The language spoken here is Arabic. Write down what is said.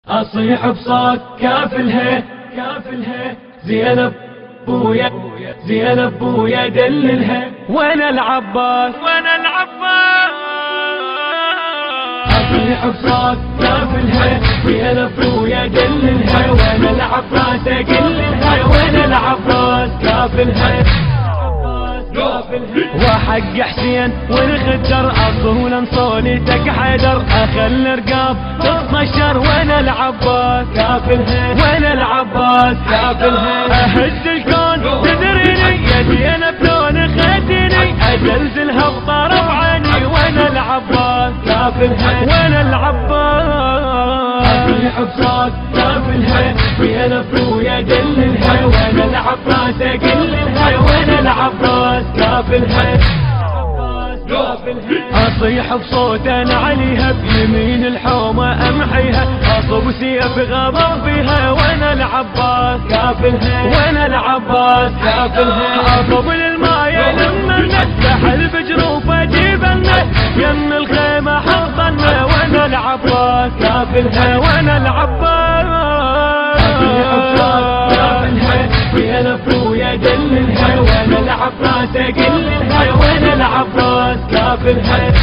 أصيح بصوت كافلها كافلها زينب بويا زينب بويا دللها وانا العباس وانا العباس. أصيح بصوت كافلها زينب بويا دللها وانا العباس اقللها وانا العباس كافلها. وحق حسين والخدر اصولا صولتك حيدر اخل رقاب تطمشر وانا العباس كافلها وانا العباس كافلها. اهز الكون تدريني يا زينب لون خدني ازلزلها بطرف عيني وانا العباس كافلها وانا العباس. اصيح بصوت كافلها زينب بويا دللها وانا العباس اقللها وانا العباس كافلها. اصيح بصوت انا عليها بيمين الحومه امحيها اصب سيف غضب بها وانا العباس كافلها وانا العباس كافلها. اصب للمايه لما نسحل بجروفه جبلنا يم الخيمه حصلنا وانا العباس كافلها وانا العباس. اصيح بصوت كافلها زينب بويا دللها وانا العباس اقللها وانا العباس كافلها.